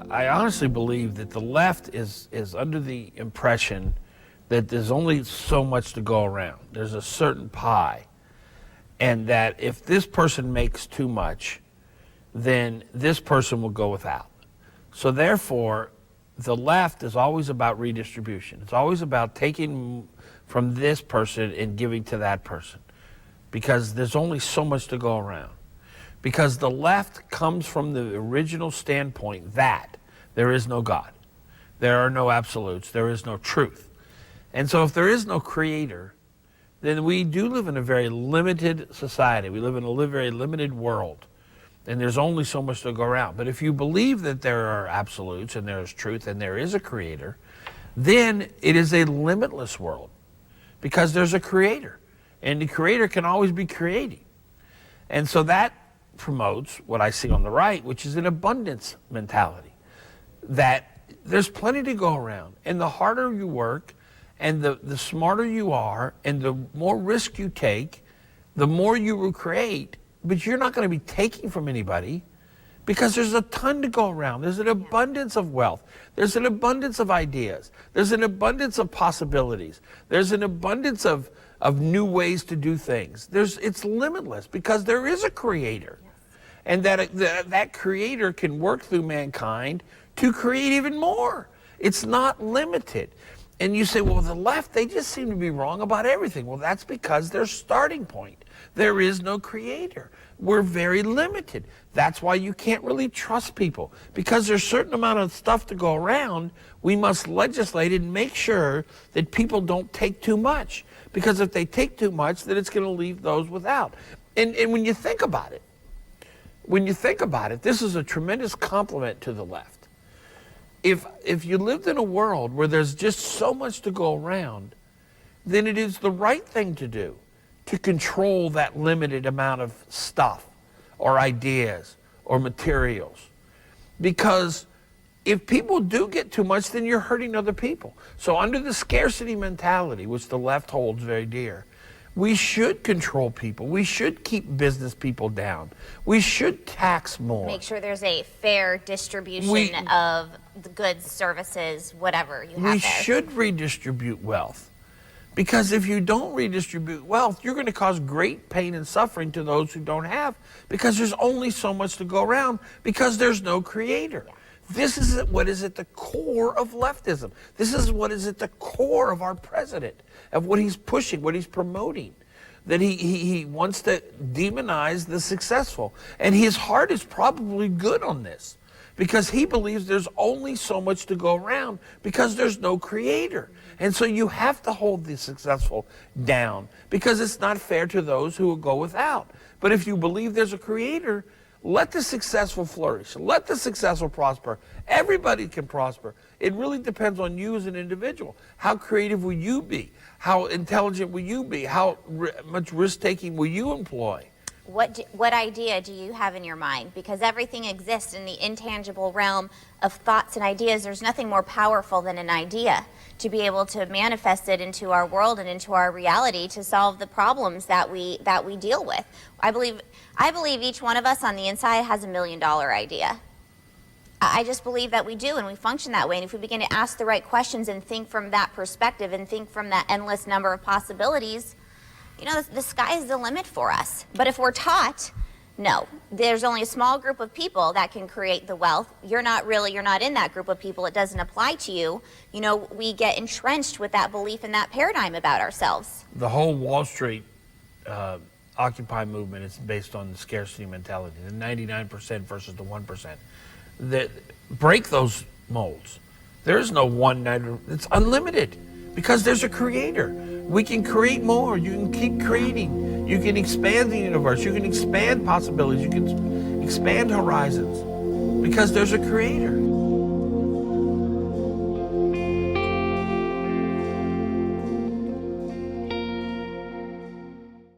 I honestly believe that the left is under the impression that there's only so much to go around. There's a certain pie, and that if this person makes too much, then this person will go without. So therefore, the left is always about redistribution. It's always about taking from this person and giving to that person, because there's only so much to go around. Because the left comes from the original standpoint that there is no God. There are no absolutes. There is no truth. And so if there is no creator, then we do live in a very limited society. We live in a very limited world. And there's only so much to go around. But if you believe that there are absolutes and there is truth and there is a creator, then it is a limitless world, because there's a creator. And the creator can always be creating. And so that promotes what I see on the right, which is an abundance mentality, that there's plenty to go around. And the harder you work and the smarter you are and the more risk you take, the more you will create. But you're not going to be taking from anybody, because there's a ton to go around. There's an abundance of wealth. There's an abundance of ideas. There's an abundance of possibilities. There's an abundance of new ways to do things. It's limitless, because there is a creator. And that creator can work through mankind to create even more. It's not limited. And you say, well, the left, they just seem to be wrong about everything. Well, that's because their starting point. There is no creator. We're very limited. That's why you can't really trust people, because there's a certain amount of stuff to go around. We must legislate and make sure that people don't take too much, because if they take too much, then it's going to leave those without. And when you think about it, this is a tremendous compliment to the left. If you lived in a world where there's just so much to go around, then it is the right thing to do to control that limited amount of stuff or ideas or materials. Because if people do get too much, then you're hurting other people. So under the scarcity mentality, which the left holds very dear, we should control people. We should keep business people down. We should tax more. Make sure there's a fair distribution of the goods, services, whatever you have there. We should redistribute wealth. Because if you don't redistribute wealth, you're going to cause great pain and suffering to those who don't have, because there's only so much to go around, because there's no creator. Yeah. This is what is at the core of leftism. This is what is at the core of our president, of what he's pushing, what he's promoting. That he wants to demonize the successful. And his heart is probably good on this, because he believes there's only so much to go around, because there's no creator. And so you have to hold the successful down, because it's not fair to those who will go without. But if you believe there's a creator, let the successful flourish. Let the successful prosper. Everybody can prosper. It really depends on you as an individual. How creative will you be? How intelligent will you be? How much risk-taking will you employ? What idea do you have in your mind? Because everything exists in the intangible realm of thoughts and ideas. There's nothing more powerful than an idea, to be able to manifest it into our world and into our reality to solve the problems that we deal with. I believe each one of us on the inside has $1 million idea. I just believe that we do, and we function that way. And if we begin to ask the right questions and think from that perspective and think from that endless number of possibilities, you know, the sky is the limit for us. But if we're taught, no, there's only a small group of people that can create the wealth. You're not in that group of people. It doesn't apply to you. You know, we get entrenched with that belief and that paradigm about ourselves. The whole Wall Street Occupy movement is based on the scarcity mentality, the 99% versus the 1%. That break those molds. There's no one night, it's unlimited, because there's a creator. We can create more. You can keep creating. You can expand the universe. You can expand possibilities. You can expand horizons, because there's a creator.